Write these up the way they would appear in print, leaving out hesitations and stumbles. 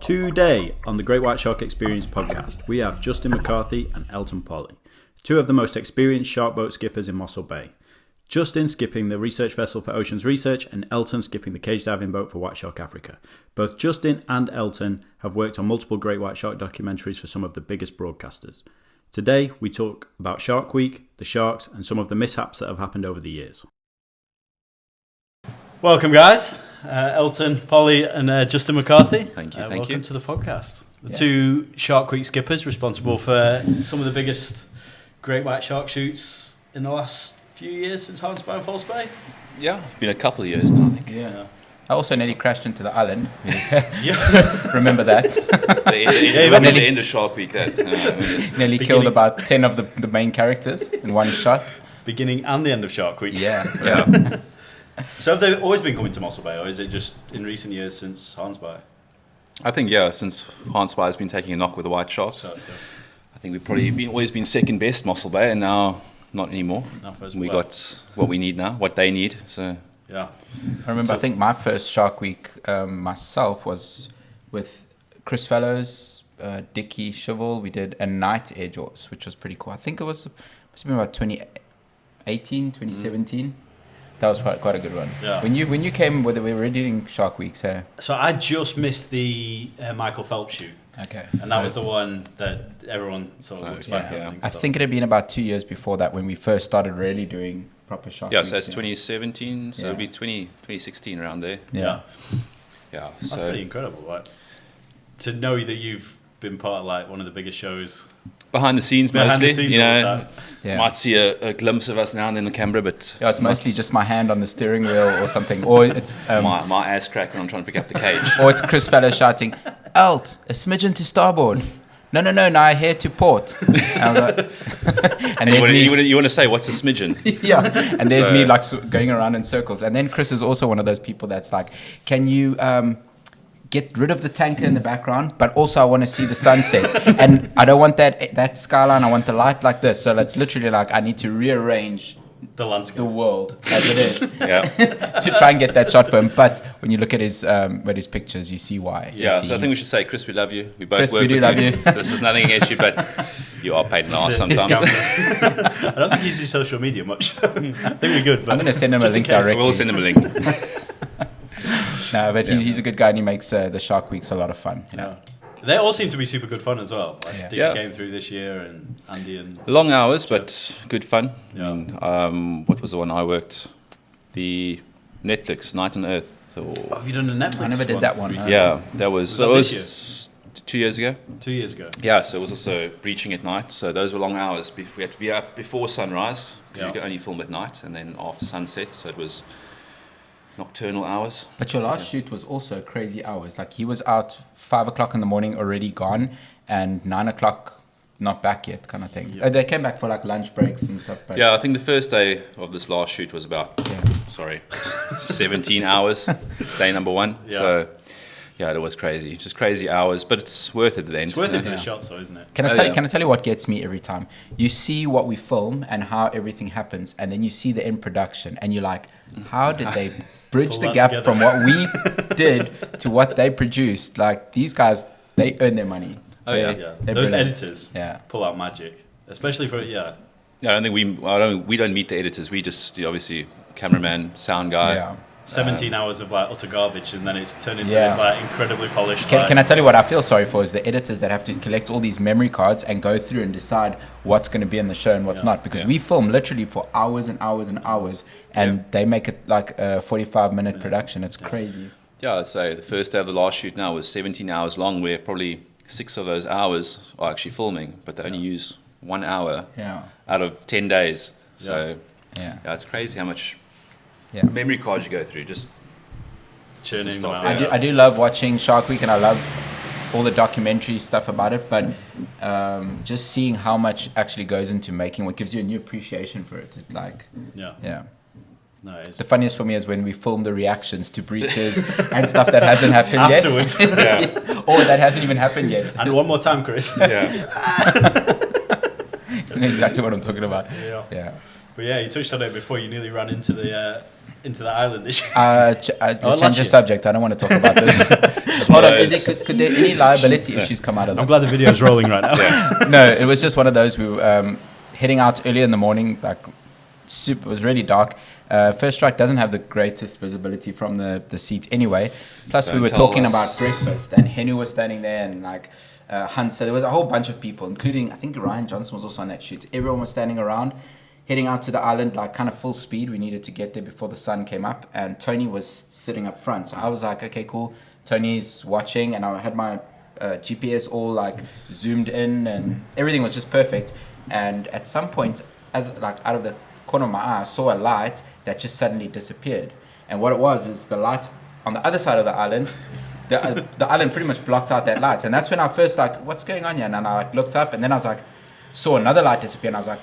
Today on the Great White Shark Experience podcast, we have Justin McCarthy and Elton Polly, two of the most experienced shark boat skippers in Mossel Bay. Justin skipping the research vessel for Oceans Research and Elton skipping the cage diving boat for White Shark Africa. Both Justin and Elton have worked on multiple Great White Shark documentaries for some of the biggest broadcasters. Today we talk about Shark Week, the sharks, and some of the mishaps that have happened over the years. Welcome, guys. Elton, Polly, and Justin McCarthy. Thank you. Welcome to the podcast. The two Shark Week skippers responsible for some of the biggest Great White Shark shoots in the last few years since Oceans and Mossel Bay. Yeah, been a couple of years now, I think. Yeah. I also nearly crashed into the island. Yeah. Remember that? It was at the end of Shark Week. Nearly killed about 10 of the main characters in one shot. Beginning and the end of Shark Week. Yeah. So have they always been coming to Mossel Bay, or is it just in recent years since Hans Bay? I think, since Hans Bay has been taking a knock with the White Sharks. So. I think we've probably always been second best Mossel Bay, and now not anymore. We got what we need now, what they need. So yeah. I remember, I think my first Shark Week myself was with Chris Fellows, Dickie Shivel. We did a night air jaws, which was pretty cool. I think it must have been about 2018, 2017. That was quite a good one. Yeah. When you came, we were already doing Shark Weeks, so I just missed the Michael Phelps shoot. Okay. And that was the one that everyone sort of looks back at. I think it had been about 2 years before that when we first started really doing proper Shark Weeks. So it's 2017, so it'll be 2016 around there. Yeah. So that's pretty incredible, right? To know that you've been part of like one of the biggest shows. Behind the scenes mostly, might see a glimpse of us now and then on camera, but it's mostly just my hand on the steering wheel or something, or it's my ass crack when I'm trying to pick up the cage, or it's Chris Fellows shouting, "Alt, a smidgen to starboard." No, now here to port. And you want to say what's a smidgen? Yeah, and there's me like going around in circles, and then Chris is also one of those people that's like, "Can you get rid of the tanker in the background, but also I want to see the sunset, and I don't want that skyline. I want the light like this." So that's literally like I need to rearrange the landscape, the world as it is, to try and get that shot for him. But when you look at his pictures, you see why. So I think we should say, Chris, we love you. We both Chris, work we do with love you. This is nothing against you, but you are paid in the arse sometimes. I don't think he uses social media much. I think we're good. But I'm going to send him a link directly. We'll send him a link. No, but he's a good guy and he makes the Shark Weeks a lot of fun. Yeah. They all seem to be super good fun as well. Like Dick came through this year, and Andy and long hours, but good fun. Yeah. I mean, what was the one I worked? The Netflix Night on Earth. Have you done a Netflix? I never did that one. Yeah, that was this year? 2 years ago. 2 years ago. Yeah, so it was also breaching at night. So those were long hours. We had to be up before sunrise. You could only film at night, and then after sunset. So it was nocturnal hours. But your last shoot was also crazy hours. Like he was out 5 o'clock in the morning, already gone, and 9 o'clock not back yet, kind of thing. Yeah. They came back for like lunch breaks and stuff. But I think the first day of this last shoot was about 17 hours. Day number one. Yeah. So it was crazy. Just crazy hours, but it's worth it at the end. It's worth it for the shots, though, isn't it? Can I tell you what gets me every time? You see what we film and how everything happens, and then you see the end production, and you're like, how did they bridge the gap from what we did to what they produced? Like these guys, they earn their money. Those editors pull out magic, especially for I don't think we don't meet the editors. We just obviously cameraman, sound guy. Yeah. 17 hours of like utter garbage, and then it's turned into this like incredibly polished. Can I tell you what I feel sorry for is the editors that have to collect all these memory cards and go through and decide what's going to be in the show and what's not, because we film literally for hours and hours and hours, and they make it like a 45-minute production. It's crazy. I'd say the first day of the last shoot now was 17 hours long, where probably 6 of those hours are actually filming, but they only use 1 hour out of 10 days. So it's crazy how much memory cards you go through, just churning them out. I do love watching Shark Week, and I love all the documentary stuff about it, but just seeing how much actually goes into making what gives you a new appreciation for it. It's like No, the funniest for me is when we film the reactions to breaches and stuff that hasn't happened afterwards. Or that hasn't even happened yet. And one more time, Chris. You know exactly what I'm talking about. But you touched on it before. You nearly ran into the into the island this year? Change the subject. I don't want to talk about this. Hold on. Could there any liability issues come out of this? I'm glad the video is rolling right now. No, it was just one of those. We were heading out early in the morning. Like, it was really dark. First strike doesn't have the greatest visibility from the seat anyway. Plus, we were talking about breakfast, and Henu was standing there, and like Hunt. So there was a whole bunch of people, including, I think Ryan Johnson was also on that shoot. Everyone was standing around, heading out to the island, like kind of full speed. We needed to get there before the sun came up, and Tony was sitting up front. So I was like, okay, cool. Tony's watching, and I had my GPS all like zoomed in, and everything was just perfect. And at some point, as like out of the corner of my eye, I saw a light that just suddenly disappeared. And what it was is the light on the other side of the island. The island pretty much blocked out that light, and that's when I first like, what's going on here? And I like looked up, and then I was like, saw another light disappear, and I was like,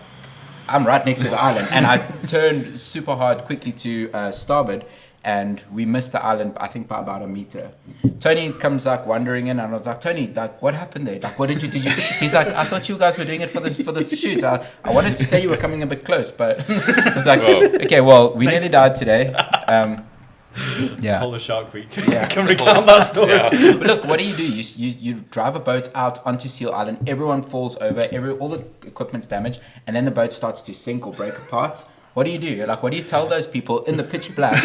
I'm right next to the island, and I turned super hard quickly to starboard, and we missed the island, I think by about a meter. Tony comes like wandering in, and I was like, Tony, like what happened there? Like what did you? He's like, I thought you guys were doing it for the shoot. I wanted to say you were coming a bit close, but I was like, okay, well, we nearly died today. Yeah. Whole of Shark Week. Yeah. I can recount that story. Yeah. But look, what do? You drive a boat out onto Seal Island. Everyone falls over. All the equipment's damaged, and then the boat starts to sink or break apart. What do you do? Like, what do you tell those people in the pitch black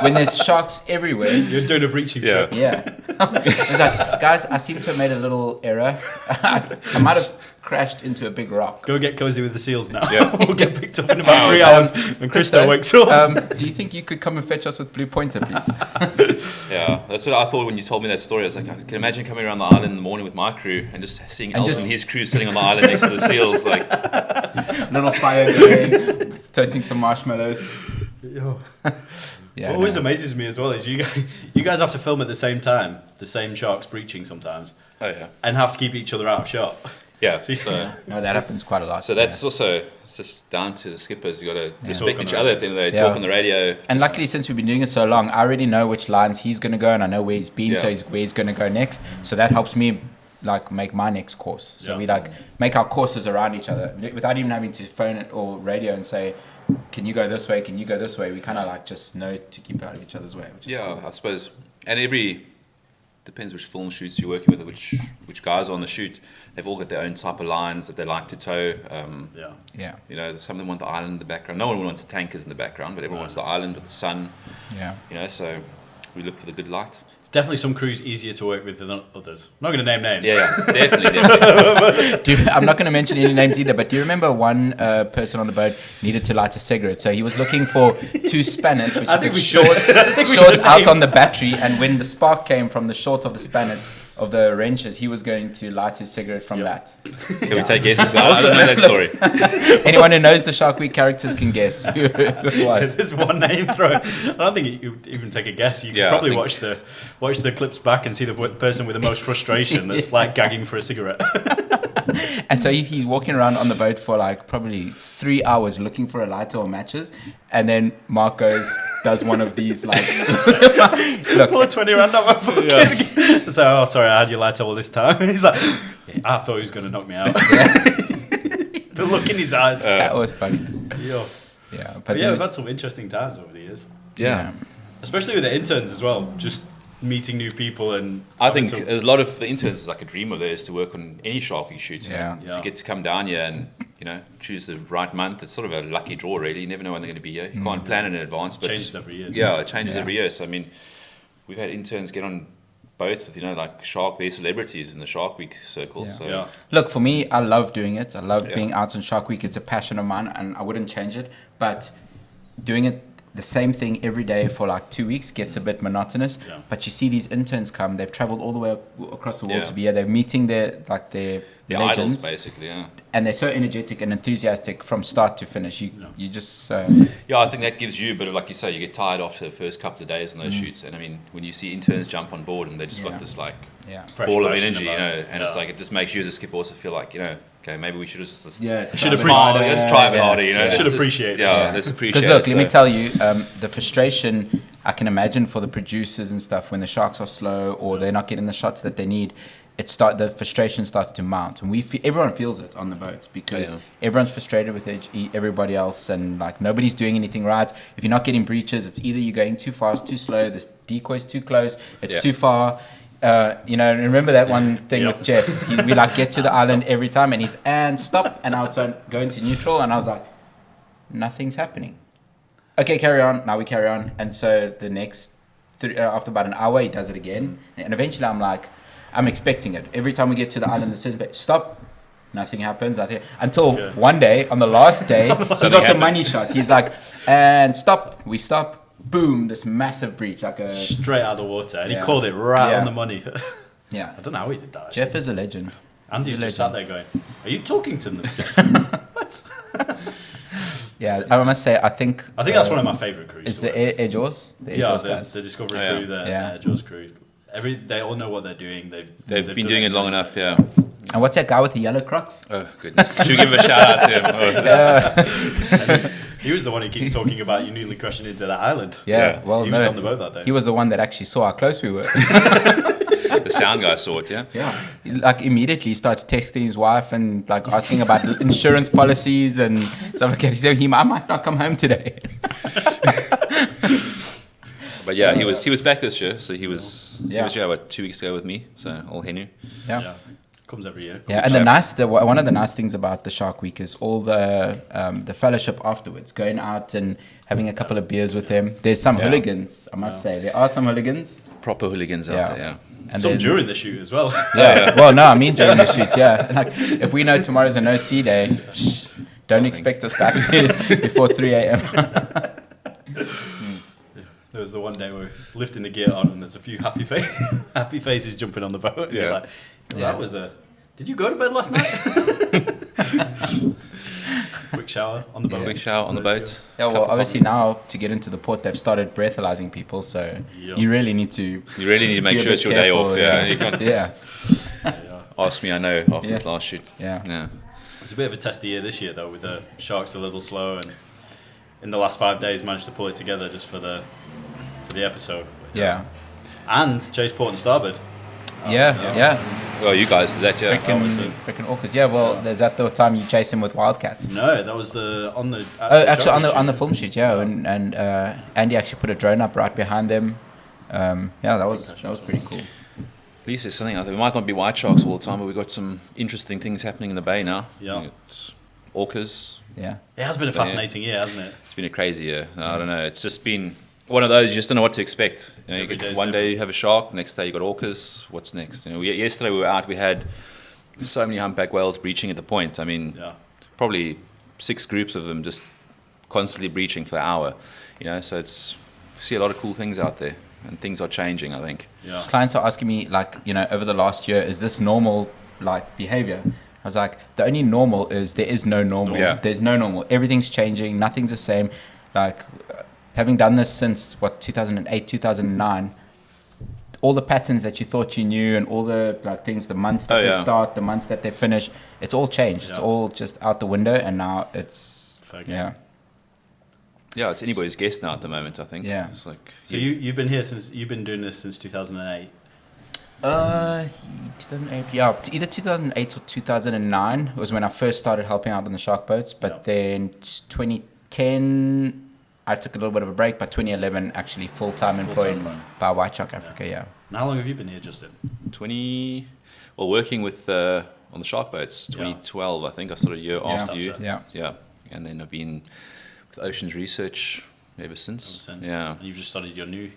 when there's sharks everywhere? You're doing a breaching show. Yeah. It's like, guys, I seem to have made a little error. I might have crashed into a big rock. Go get cozy with the seals now. Yeah. We'll get picked up in about 3 hours when Christo wakes up. Do you think you could come and fetch us with Blue Pointer, please? Yeah, that's what I thought when you told me that story. I was like, I can imagine coming around the island in the morning with my crew and just seeing Elton and his crew sitting on the island next to the seals, like little fire going, toasting some marshmallows. Yeah, what always amazes me as well is you guys have to film at the same time, the same sharks breaching sometimes. Oh yeah, and have to keep each other out of shot. Yeah, so no, that happens quite a lot. So that's also, it's just down to the skippers. You got to respect each other at the end of the day. Talk on the radio. And luckily, since we've been doing it so long, I already know which lines he's going to go, and I know where he's been, so where he's going to go next. So that helps me like make my next course. So we like make our courses around each other without even having to phone it or radio and say, can you go this way? Can you go this way? We kind of like just know to keep out of each other's way. Which is cool. I suppose. And depends which film shoots you're working with, which guys are on the shoot. They've all got their own type of lines that they like to tow. You know, some of them want the island in the background. No one wants the tankers in the background, but everyone wants the island with the sun. Yeah. You know, so we look for the good light. It's definitely some crews easier to work with than others. I'm not going to name names. Yeah, definitely. I'm not going to mention any names either, but do you remember one person on the boat needed to light a cigarette? So he was looking for 2 spanners, which he could short out on the battery, and when the spark came from the short of the spanners, of the wrenches, he was going to light his cigarette from that. Can we take guesses? I don't know that story. Anyone who knows the Shark Week characters can guess who it was. There's one name thrown. I don't think you even take a guess. You can probably watch the clips back and see the person with the most frustration that's like gagging for a cigarette. And so he's walking around on the boat for like probably 3 hours looking for a lighter or matches, and then Mark does one of these like look, pull a 20 rand out my pocket. So, sorry, I had your lighter all this time. He's like, I thought he was going to knock me out. The look in his eyes. That was funny. But we've had some interesting times over the years. Yeah. Especially with the interns as well. Just meeting new people, and I think a lot of the interns is like a dream of theirs to work on any Shark Week shoots. So you get to come down here and choose the right month. It's sort of a lucky draw, really. You never know when they're going to be here. You can't plan in advance, but it changes every year. Yeah, it changes every year. So I mean, we've had interns get on boats with like Shark, they're celebrities in the Shark Week circles. So look, for me, I love doing it. I love being out on Shark Week. It's a passion of mine, and I wouldn't change it. But doing it the same thing every day for like 2 weeks gets a bit monotonous. But you see these interns come, they've traveled all the way across the world to be here. They're meeting their legends, idols, basically, and they're so energetic and enthusiastic from start to finish. You just I think that gives you a bit of, like you say, you get tired after the first couple of days on those shoots. And I mean, when you see interns jump on board and they just got this like ball of energy, and it's like, it just makes you as a skipper also feel like, okay, maybe we should just should let's try a bit harder, you know. Should appreciate it. Yeah, let's appreciate it. Because look, let me tell you, the frustration I can imagine for the producers and stuff when the sharks are slow or they're not getting the shots that they need. The frustration starts to mount, and everyone feels it on the boats because everyone's frustrated with everybody else, and like nobody's doing anything right. If you're not getting breaches, it's either you're going too fast, too slow, this decoy's too close, it's too far. Remember that one thing with Jeff? We like get to the island every time, and he's stop, and I was going to neutral, and I was like, nothing's happening. Okay, carry on. Now we carry on, and so the next after about an hour, he does it again, and eventually I'm expecting it. Every time we get to the island, the says, stop, nothing happens. Until one day, on the last day, it's not the money shot. He's like, and stop, we stop, boom, this massive breach. Straight out of the water. And he called it right on the money. Yeah. I don't know how he did that. Jeff is a legend. Andy's just sat there going, are you talking to them? What? Yeah, I must say, I think that's one of my favourite crews. Is the Air Jaws? The Air Jaws guys. The Discovery crew, the Air Jaws crew. They all know what they're doing. They've been doing it long enough, yeah. And what's that guy with the yellow Crocs? Oh, goodness. Should we give him a shout out to him? He was the one who keeps talking about you nearly crashing into that island. Yeah, well, he was on the boat that day. He was the one that actually saw how close we were. The sound guy saw it, yeah? Yeah. Like, immediately he starts texting his wife and, like, asking about insurance policies and stuff like that. He's saying, I might not come home today. But yeah, he was back this year, so he was 2 weeks ago with me, so all Henu. Yeah. Comes every year. Yeah, and one of the nice things about the Shark Week is all the fellowship afterwards, going out and having a couple of beers with them. There's some hooligans, I must say. There are some hooligans. Proper hooligans out there, yeah. And some during the shoot as well. Yeah. Well, no, I mean during the shoot, yeah. Like, if we know tomorrow's a no-see day, don't expect us back before 3 a.m. There was the one day we were lifting the gear on and there's a few happy faces jumping on the boat. Yeah. That was did you go to bed last night? Quick shower on the boat. Quick shower on the boat. Yeah, well, obviously now to get into the port, they've started breathalyzing people, so you really need to make sure it's your day off. Yeah, you can't ask me. I know after this last shoot. Yeah. It's a bit of a testy year this year though, with the sharks a little slow, and in the last 5 days managed to pull it together just for the episode. Yeah. And chase port and starboard. Yeah. Well, you guys did that, yeah. Freaking orcas. Yeah, well, is that the time you chase him with wildcats? No, that was on the the film shoot, and Andy actually put a drone up right behind them. That was pretty cool. At least there's something out there. We might not be white sharks all the time, but we've got some interesting things happening in the bay now. Yeah. Orcas. Yeah. It has been a fascinating year, hasn't it? It's been a crazy year. I don't know. It's just been one of those, you just don't know what to expect. One day you have a shark, next day you got orcas. What's next? Yesterday we were out, we had so many humpback whales breaching at the point. I mean, probably 6 groups of them just constantly breaching for an hour. So see a lot of cool things out there, and things are changing, I think. Yeah. Clients are asking me, over the last year, is this normal, behavior? I was like, the only normal is there is no normal. Yeah. There's no normal. Everything's changing. Nothing's the same. Having done this since 2008, 2009, all the patterns that you thought you knew and all the things, the months that they start, the months that they finish, it's all changed. It's all just out the window, and now it's it's anybody's guess now at the moment, I think. Yeah. It's like so you've been doing this since 2008. 2008. Yeah, either 2008 or 2009 was when I first started helping out on the shark boats. But then 2010. I took a little bit of a break, but 2011 actually full-time employed by White Shark Africa, And how long have you been here, Justin? Working with on the shark boats, 2012, I think. I started a year after you. Yeah. And then I've been with Oceans Research ever since. Yeah. And you've just started your new...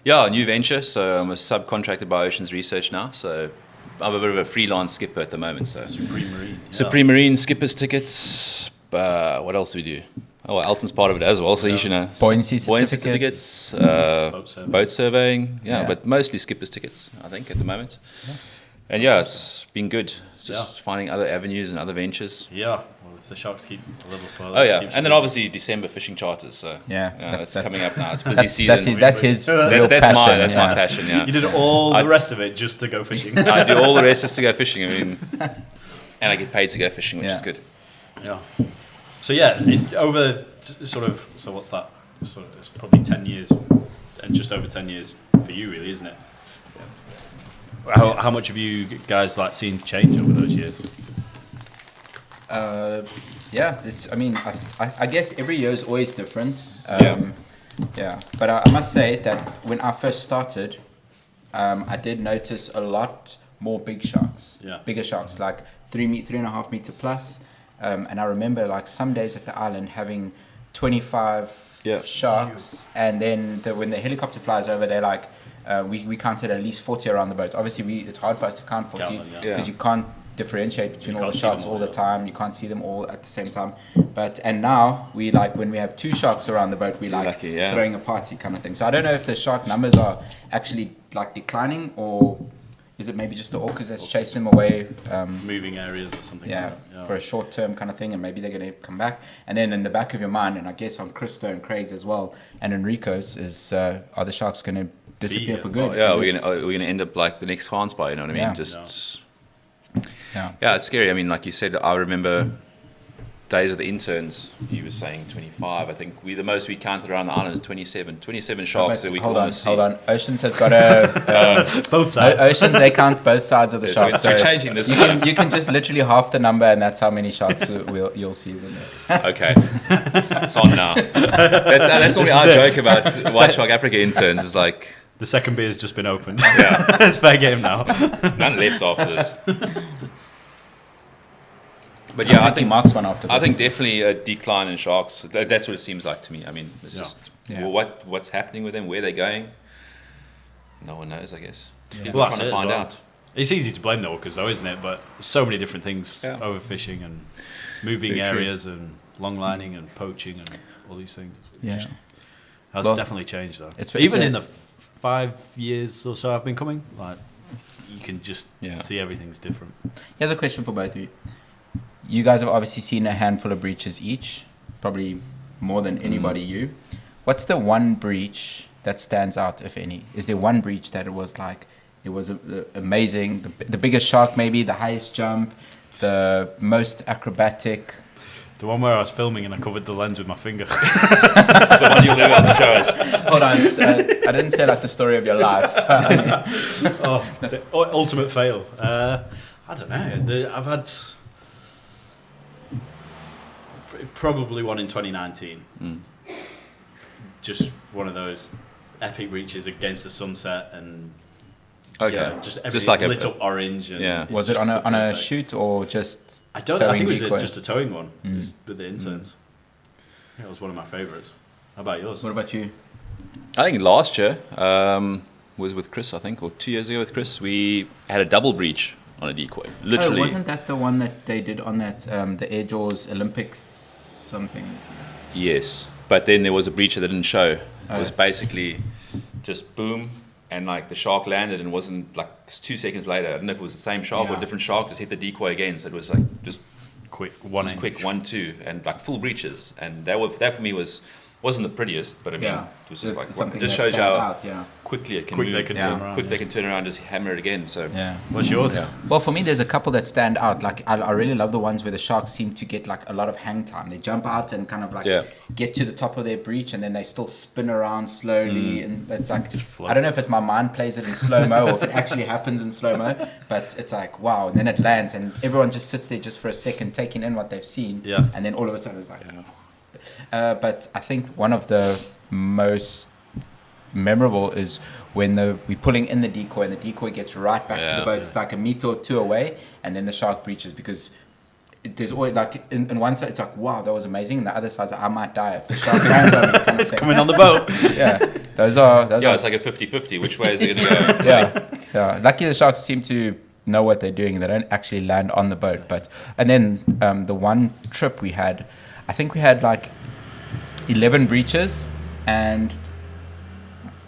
Yeah, a new venture. So I'm a subcontractor by Oceans Research now. So I'm a bit of a freelance skipper at the moment. So Supreme Marine. Supreme Marine, skipper's tickets. What else do we do? Oh, well, Elton's part of it as well, so you should know. Buoyancy certificates. Boat surveying. But mostly skipper's tickets, I think, at the moment. Yeah. And it's been good. Just finding other avenues and other ventures. Yeah, well, if the sharks keep a little slow. And then obviously December fishing charters. So that's coming up now. It's busy season. That's his real passion. That's my passion. Yeah. You did all the rest of it just to go fishing. I do all the rest just to go fishing. I mean. And I get paid to go fishing, which is good. Yeah. So what's that? So it's probably 10 years, and just over 10 years for you, really, isn't it? How much have you guys seen change over those years? It's. I mean, I guess every year is always different. But I must say that when I first started, I did notice a lot more big sharks. Yeah. Bigger sharks, like 3.5 meter plus. And I remember some days at the island having 25 sharks, and then when the helicopter flies over, they're like, we counted at least 40 around the boat. Obviously, it's hard for us to count 40 because you can't differentiate between all the sharks all the time. You can't see them all at the same time. And now we when we have 2 sharks around the boat, we throwing a party kind of thing. So I don't know if the shark numbers are actually declining, or is it maybe just the orcas that's chased them away? Moving areas or something. For a short term kind of thing, and maybe they're going to come back. And then in the back of your mind, and I guess on Christo and Craig's as well, and Enrico's, is are the sharks going to disappear for good? We're going to end up like the next Hans Bar, you know what I mean? Yeah, it's scary. I mean, like you said, I remember days of the interns. He was saying 25. I think the most we counted around the island is 27 sharks that we could almost see. Hold on. Oceans has got a both sides. Oceans, they count both sides of the shark. So we're changing this. You can just literally half the number, and that's how many sharks you'll see. Okay, it's on now. That's only our joke about White Shark Africa interns. Is like the second beer's just been opened. Yeah, it's fair game now. There's none left after this. But I think Mark's one after this. I think definitely a decline in sharks. That's what it seems like to me. I mean, it's just what's happening with them, where they're going. No one knows, I guess. People are trying to find out. It's easy to blame the orcas, though, isn't it? But so many different things: overfishing and moving areas and long lining and poaching and all these things. Yeah, has definitely changed, though. Even in the 5 years or so I've been coming, you can just see everything's different. Here's a question for both of you. You guys have obviously seen a handful of breaches each, probably more than anybody. What's the one breach that stands out, if any? Is there one breach that it was amazing, the biggest shark maybe, the highest jump, the most acrobatic? The one where I was filming and I covered the lens with my finger. The one you'll never able to show us. Hold on, I didn't say the story of your life. The ultimate fail. I don't know. I've had probably one in 2019. Just one of those epic reaches against the sunset, and just everything's lit up orange. And was it on a shoot or just? I think it was just a towing one. It was with the interns. It was one of my favourites. How about yours? What about you? I think last year was with Chris. I think, or 2 years ago with Chris, we had a double breach on a decoy. Literally. Wasn't that the one that they did on that the Air Jaws Olympics something? Yes, but then there was a breach that didn't show. It was basically just boom, and the shark landed, and wasn't 2 seconds later. I don't know if it was the same shark or a different shark, just hit the decoy again. So it was just quick 1-2, and full breaches. And that for me wasn't the prettiest, but I mean, it was just it just shows you how quickly it can move. Quick they can turn around, just hammer it again. So what's yours? Well, for me, there's a couple that stand out. I really love the ones where the sharks seem to get a lot of hang time. They jump out and kind of get to the top of their breach, and then they still spin around slowly, and it's I don't know if it's my mind plays it in slow mo or if it actually happens in slow mo, but it's wow, and then it lands, and everyone just sits there just for a second, taking in what they've seen, and then all of a sudden it's but I think one of the most memorable is when we're pulling in the decoy, and the decoy gets right back to the boat. It's a meter or two away, and then the shark breaches, because there's always in one side it's wow, that was amazing, and the other side I might die if the shark lands on me. Kind of it's coming on the boat. Those are it's like a 50-50. Which way is it going to go? Lucky the sharks seem to know what they're doing, and they don't actually land on the boat. And then the one trip we had, I think we had 11 breaches, and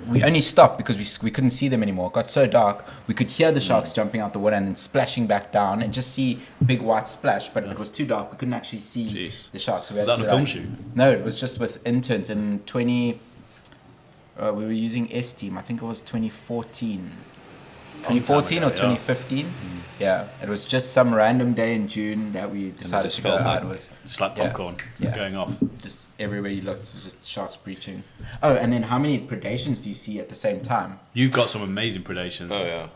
we only stopped because we couldn't see them anymore. It got so dark, we could hear the sharks jumping out the water and then splashing back down, and just see big white splash, but it was too dark. We couldn't actually see the sharks. So was that on a film shoot? No, it was just with interns in we were using S-Team. I think it was 2014. 2014 or 2015. Yeah, it was just some random day in June that we decided to go out. It was just like popcorn, just going off. Just everywhere you looked, it was just sharks breaching. Oh, and then how many predations do you see at the same time? You've got some amazing predations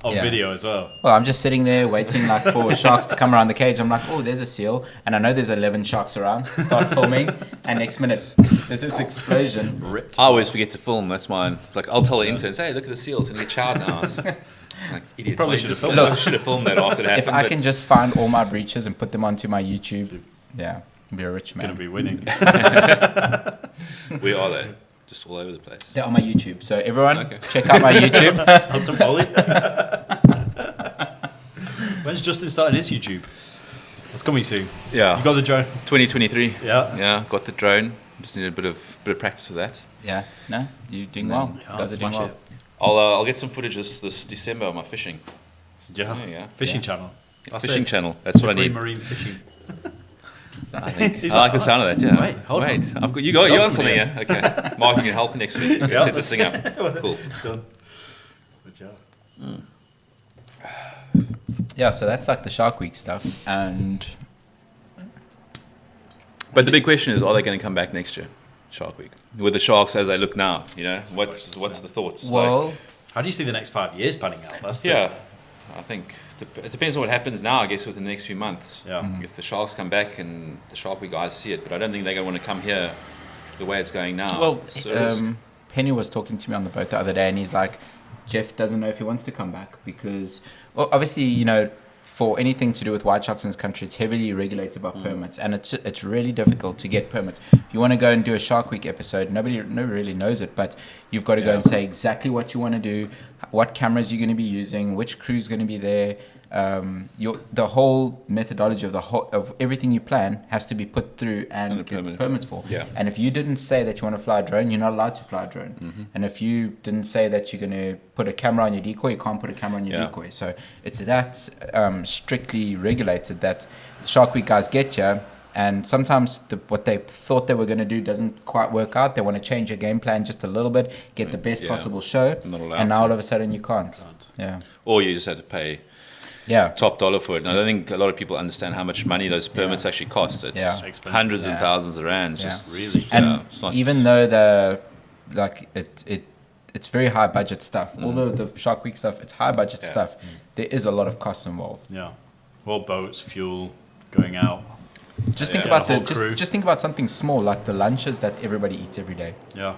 on video as well. Well, I'm just sitting there waiting like for sharks to come around the cage. I'm like, oh, there's a seal, and I know there's 11 sharks around. Start filming, and next minute there's this explosion. Ripped. I always forget to film. That's mine. It's like I'll tell the interns, hey, look at the seal. It's gonna get chowed now. Like, idiot. Probably should have filmed that after it happened. If I can just find all my breaches and put them onto my YouTube, I'll be a rich man. Gonna be winning. Where are they? Just all over the place. They're on my YouTube, so everyone check out my YouTube. Elton Polly. When's Justin starting his YouTube? That's coming soon. Yeah. You got the drone. 2023. Yeah. Yeah. Got the drone. Just need a bit of practice with that. Yeah. No, you're doing well. That's doing well. I'll get some footage this December of my fishing. Fishing channel. Fishing channel. That's what I need. Marine fishing. I like the sound of that. Yeah. Wait, hold on. You're on something here. Okay. Marking and help next week. Set this thing up. Cool. It's done. Good job. Yeah, so that's like the Shark Week stuff, and. But the big question is, are they going to come back next year, Shark Week, with the sharks as they look now? You know, what's the thoughts? Well, how do you see the next 5 years panning out? I think it depends on what happens now. I guess within the next few months. Yeah. If the sharks come back and the Shark Week guys see it, but I don't think they're going to want to come here the way it's going now. Well, Penny was talking to me on the boat the other day, and he's like, Jeff doesn't know if he wants to come back because, well, obviously, you know, for anything to do with white sharks in this country, it's heavily regulated by permits, and it's really difficult to get permits. If you want to go and do a Shark Week episode, nobody really knows it, but you've got to go and say exactly what you want to do, what cameras you're going to be using, which crew's going to be there. The whole methodology of everything you plan has to be put through and get permits for. Yeah. And if you didn't say that you want to fly a drone, you're not allowed to fly a drone. Mm-hmm. And if you didn't say that you're going to put a camera on your decoy, you can't put a camera on your decoy. So it's that strictly regulated that Shark Week guys get you. And sometimes what they thought they were going to do doesn't quite work out. They want to change your game plan just a little bit, get the best possible show, and now all of a sudden you can't. Yeah. Or you just have to pay top dollar for it. And I don't think a lot of people understand how much money those permits actually cost. It's hundreds and thousands of rands. Just really. And even though it's very high budget stuff. Although the Shark Week stuff, it's high budget stuff. There is a lot of costs involved. Yeah. Well, boats, fuel, going out. Just think about just think about something small like the lunches that everybody eats every day. Yeah.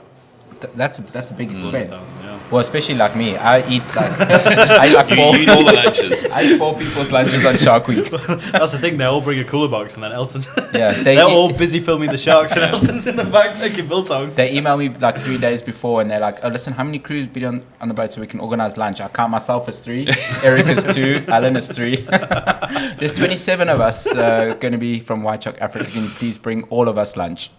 That's a big expense. Yeah. Well, especially like me, I eat like you eat all the lunches. I eat 4 people's lunches on Shark Week. That's the thing. They all bring a cooler box, and then Elton's. They're all busy filming the sharks, and Elton's in the back taking biltong. They email me like 3 days before, and they're like, "Oh, listen, how many crews be on the boat so we can organize lunch?" I count myself as 3, Eric is 2, Alan is 3. There's 27 of us going to be from White Shark Africa. Can you please bring all of us lunch?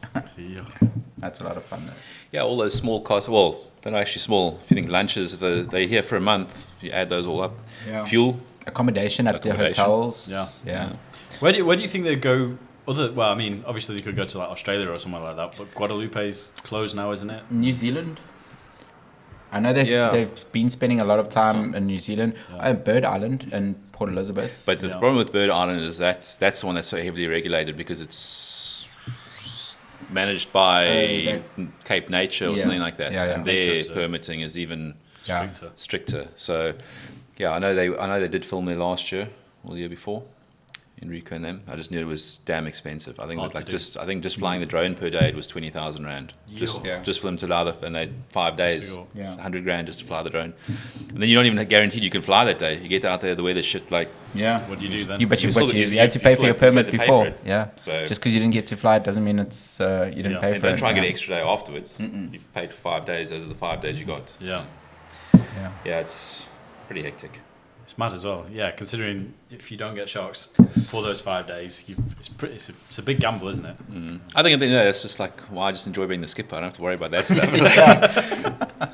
That's a lot of fun, though. Yeah, all those small costs. Well, they're not actually small. If you think lunches, if they're here for a month, you add those all up. Yeah. Fuel, accommodation at the hotels. Yeah. Where do you think they go? Well, I mean, obviously they could go to like Australia or somewhere like that, but Guadalupe's closed now, isn't it? New Zealand. I know they've been spending a lot of time in New Zealand. Bird Island and Port Elizabeth. But the problem with Bird Island is that's the one that's so heavily regulated because it's managed by Cape Nature or something like that, and their permitting is even stricter. So, I know they did film there last year or the year before, Enrico and them. I just knew it was damn expensive. I think just flying the drone per day it was 20,000 rand. Just for them to allow and they had 5 days, 100 grand just to fly the drone. And then you're not even guaranteed you can fly that day. You get out there, the weather's shit like. Yeah. What do you do then? You had to pay for your permit before. Yeah. So just because you didn't get to fly it doesn't mean it's you didn't pay for it. Don't try and get an extra day afterwards. You've paid for 5 days. Those are the 5 days you got. Yeah. So, it's pretty hectic. It's mad as well. Yeah, considering if you don't get sharks for those 5 days, it's a big gamble, isn't it? I think it's just like, I just enjoy being the skipper. I don't have to worry about that stuff.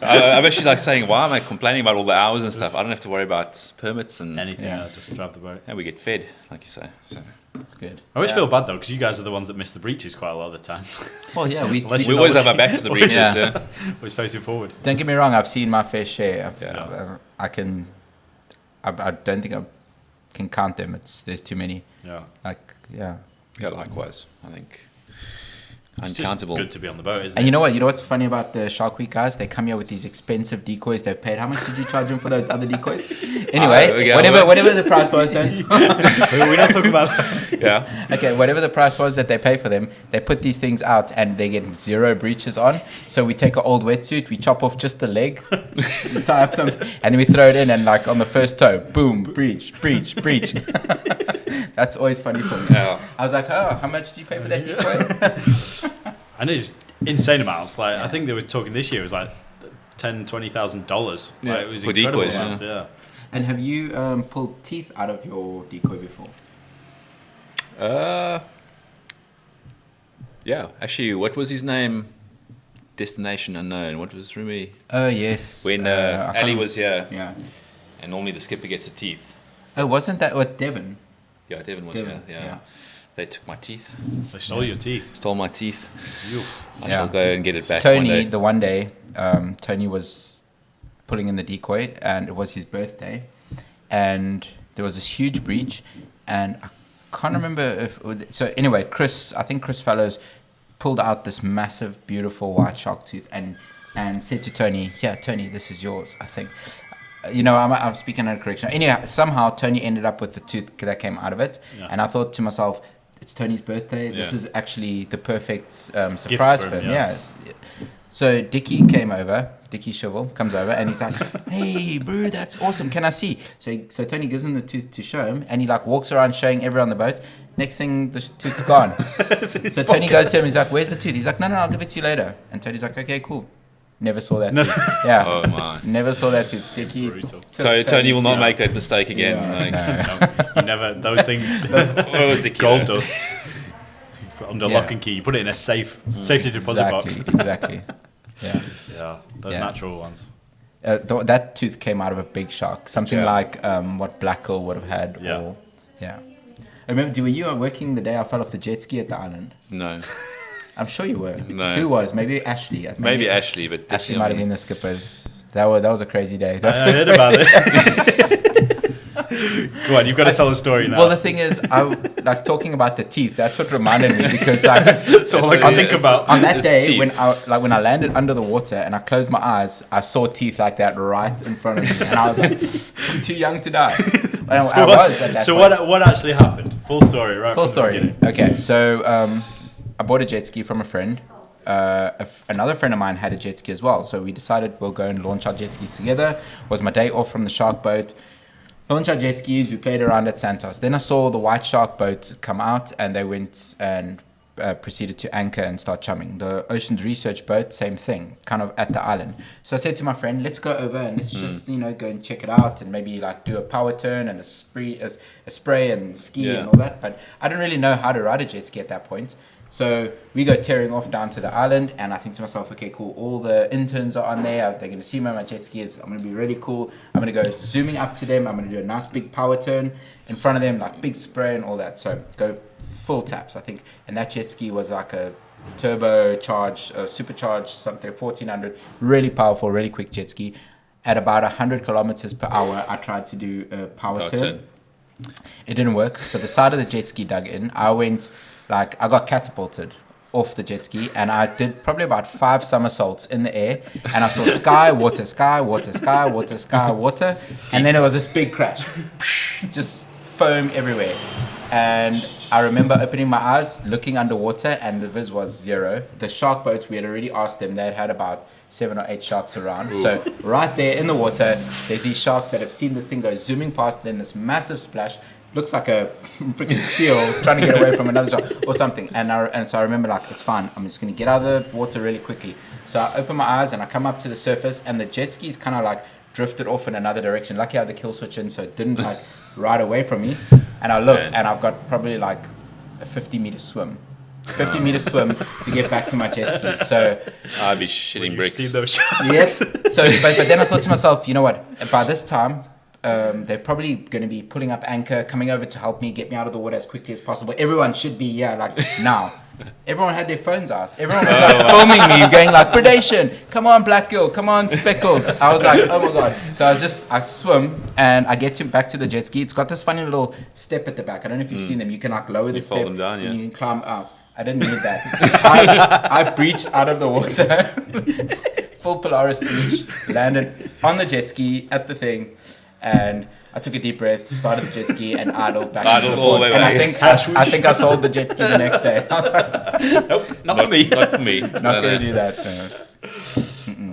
I'm actually like saying, why am I complaining about all the hours and stuff? I don't have to worry about permits and anything. Just drive the boat. And we get fed, like you say. So that's good. I always feel bad though, because you guys are the ones that miss the breaches quite a lot of the time. Well, we always have our back to the breaches. Always facing forward. Don't get me wrong. I've seen my fair share. I can I don't think I can count them. There's too many. Yeah. Yeah, likewise. I think it's uncountable. Just good to be on the boat, isn't and it? you know what? You know what's funny about the Shark Week guys? They come here with these expensive decoys they've paid. How much did you charge them for those other decoys? Anyway, whatever the price was, don't. We're not talking about that. Yeah. Okay, whatever the price was that they pay for them, they put these things out and they get 0 breaches on. So we take an old wetsuit, we chop off just the leg, we tie up some, and then we throw it in, and like on the first toe, boom, breach. That's always funny for me. Yeah. I was like, oh, how much do you pay for that decoy? And it's insane amounts. Like I think they were talking this year. It was like $10,000-$20,000. Yeah. Like, it was For incredible decoys, amounts. Yeah. And have you pulled teeth out of your decoy before? Yeah. Actually, what was his name? Destination Unknown. What was Rumi? Oh yes. When Ali was here. Yeah. And normally the skipper gets a teeth. Oh, wasn't that what Devon? Yeah, Devon was here. Yeah. They took my teeth. They stole your teeth. Stole my teeth. You. I shall go and get it back Tony, one day. Tony was pulling in the decoy, and it was his birthday, and there was this huge breach, and I can't remember if. So anyway, I think Chris Fellows pulled out this massive, beautiful white shark tooth, and said to Tony, "Here, Tony, this is yours." I think. I'm speaking out of correction. Anyhow, somehow Tony ended up with the tooth that came out of it, and I thought to myself, it's Tony's birthday. This is actually the perfect surprise for him. Yeah. So Dickie Shivel comes over, and he's like, "Hey, bro, that's awesome. Can I see?" So Tony gives him the tooth to show him, and he like walks around showing everyone on the boat. Next thing, the tooth's gone. So Tony goes to him. He's like, "Where's the tooth?" He's like, "No, I'll give it to you later." And Tony's like, "Okay, cool." Never saw that tooth. Yeah. Oh my. Never saw that tooth. Dickie. So Tony will not make that mistake again. No, you never. Those things. What was Dickie? Gold dust. You put under lock and key. You put it in a safety deposit box. Exactly. Yeah. Yeah. Those natural ones. That tooth came out of a big shark. Something like what Blackall would have had. Yeah. I remember. Were you working the day I fell off the jet ski at the island? No. I'm sure you were. No. Who was? Maybe Ashley. Maybe Ashley, but Ashley might have been the skippers. That was a crazy day. I heard about it. Go on, you've got to tell the story now. Well, the thing is, I like talking about the teeth. That's what reminded me, because like, that's all I can think about. On that day, when I landed under the water and I closed my eyes, I saw teeth like that right in front of me, and I was like, I'm too young to die. I was at that point. What actually happened? Full story, right? Full story. Okay, so I bought a jet ski from a friend. Another friend of mine had a jet ski as well, so we decided we'll go and launch our jet skis together. It was my day off from the shark boat. Launch our jet skis, we played around at Santos. Then I saw the white shark boat come out, and they went and proceeded to anchor and start chumming. The Oceans Research boat, same thing, kind of at the island. So I said to my friend, let's go over and let's just go and check it out, and maybe like do a power turn and a spray and ski and all that. But I didn't really know how to ride a jet ski at that point. So we go tearing off down to the island, and I think to myself, okay, cool, all the interns are on there. They're going to see where my jet ski is. I'm going to be really cool. I'm going to go zooming up to them. I'm going to do a nice big power turn in front of them, like big spray and all that. So go full taps, I think. And that jet ski was like a turbocharged, supercharged, something, 1400. Really powerful, really quick jet ski. At about 100 kilometers per hour, I tried to do a power turn. It didn't work. So the side of the jet ski dug in. I got catapulted off the jet ski, and I did probably about 5 somersaults in the air, and I saw sky, water, sky, water, sky, water, sky, water, and then it was this big crash. Just foam everywhere. And I remember opening my eyes, looking underwater, and the viz was 0. The shark boats, we had already asked them, they had about 7 or 8 sharks around. Ooh. So right there in the water, there's these sharks that have seen this thing go zooming past, then this massive splash. Looks like a freaking seal trying to get away from another shark or something. And so I remember, like, it's fine. I'm just going to get out of the water really quickly. So I open my eyes and I come up to the surface, and the jet ski's kind of like drifted off in another direction. Lucky I had the kill switch in, so it didn't like ride away from me. And I look, and I've got probably like a 50-meter swim. 50-meter swim to get back to my jet ski. So I'd be shitting bricks. See those sharks? Yes. So, but then I thought to myself, you know what? By this time, they're probably going to be pulling up anchor, coming over to help me get me out of the water as quickly as possible. Everyone should be like now. everyone had their phones out. Everyone was like filming me, going like, predation, come on, black girl, come on, speckles. I was like, oh my God. So I swim and I get back to the jet ski. It's got this funny little step at the back. I don't know if you've seen them. You can like lower the step down, and you can climb out. I didn't need that. I breached out of the water, full Polaris breach, landed on the jet ski at the thing, and I took a deep breath, started the jet ski, and idled back into the board. And I think I sold the jet ski the next day. I was like, nope, not for me. Not for me. Not going to do that.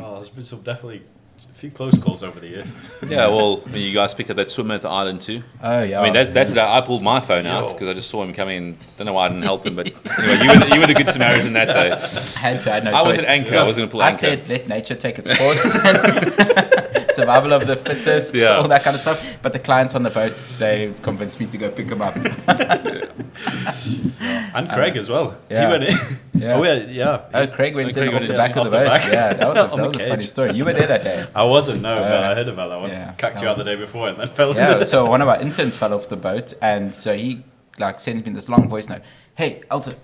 Oh, there's been some definitely a few close calls over the years. Yeah, well, when you guys picked up that swimmer at the island too. Oh yeah. I mean, that's it. I pulled my phone out because I just saw him coming. And don't know why I didn't help him, but anyway, you were the good Samaritan that day. I had no choice. I was an anchor. I was going to pull anchor. I said, let nature take its course. Survival of the fittest, all that kind of stuff. But the clients on the boats, they convinced me to go pick them up. And Craig as well. Yeah. He went in. Yeah. Oh, Craig went in off the back of the boat. Back. Yeah, that was a funny story. You were there that day. I wasn't, no, but I heard about that one. Yeah, Cacked you out the day before and then fell in. Yeah, so one of our interns fell off the boat, and so he like sends me this long voice note. Hey, Elton,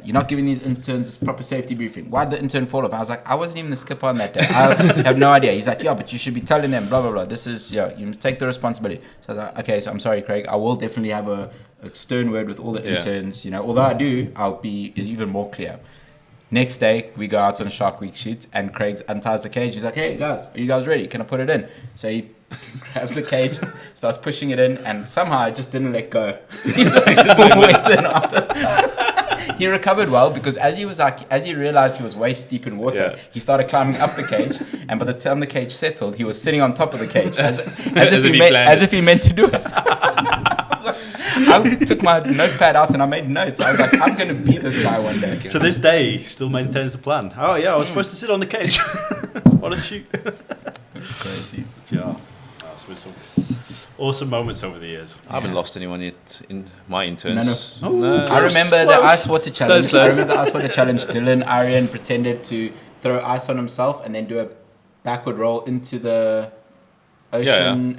you're not giving these interns this proper safety briefing. Why did the intern fall off? I was like, I wasn't even the skipper on that day. I have no idea. He's like, yeah, but you should be telling them, blah, blah, blah. This is, you must take the responsibility. So I was like, okay, so I'm sorry, Craig. I will definitely have a stern word with all the interns. Although I do, I'll be even more clear. Next day, we go out on a Shark Week shoot, and Craig unties the cage. He's like, hey, guys, are you guys ready? Can I put it in? So he grabs the cage, starts pushing it in, and somehow I just didn't let go. He recovered well because as he realized he was waist deep in water, he started climbing up the cage, and by the time the cage settled, he was sitting on top of the cage as if he meant to do it. I took my notepad out and I made notes. I was like, I'm going to be this guy one day. To this day, he still maintains the plan. Oh yeah, I was supposed to sit on the cage. What a shoot. Crazy. Yeah. That's been some awesome moments over the years. I haven't lost anyone yet in my interns. No. I remember the ice water challenge. Dylan Aryan pretended to throw ice on himself and then do a backward roll into the ocean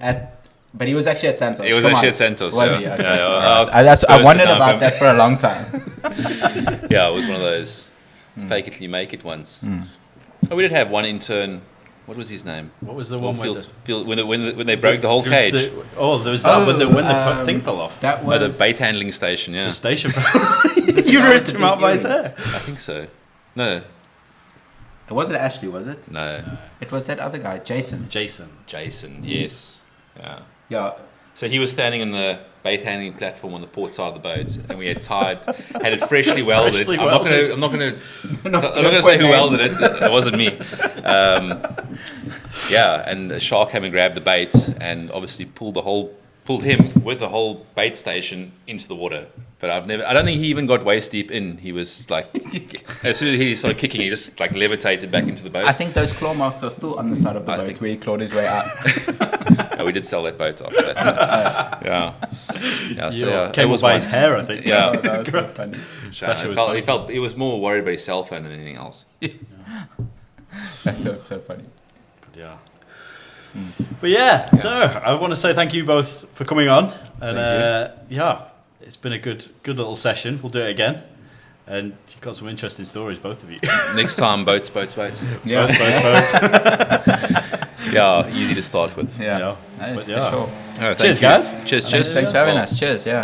but he was actually at Santos. At Santos. Was he? Okay. I wondered about that for a long time. Yeah, it was one of those fake it till you make it ones. Oh, we did have one intern. What was his name? What was the one when they broke the whole cage? There was that when the thing fell off. That was the bait handling station. Yeah, the station. You ripped him out by his hair. I think so. No. It wasn't Ashley, was it? No. It was that other guy, Jason. Yes. Yeah. Yeah. So he was standing on the bait handling platform on the port side of the boat, and we had it freshly welded. I'm not going to say who welded it. It wasn't me. And a shark came and grabbed the bait, and obviously pulled him with the whole bait station into the water. But I don't think he even got waist deep in. He was like, as soon as he started kicking, he just like levitated back into the boat. I think those claw marks are still on the side of the boat where he clawed his way out. We did sell that boat after that. Came up by his hair, I think. Yeah. That was so funny. He was more worried about his cell phone than anything else. That's so funny. But I want to say thank you both for coming on, and it's been a good little session. We'll do it again, and you've got some interesting stories, both of you. Next time, boats. Yeah, boats. Yeah, easy to start with. For sure. Cheers, guys. Cheers. Thanks for having us. Cheers. Yeah.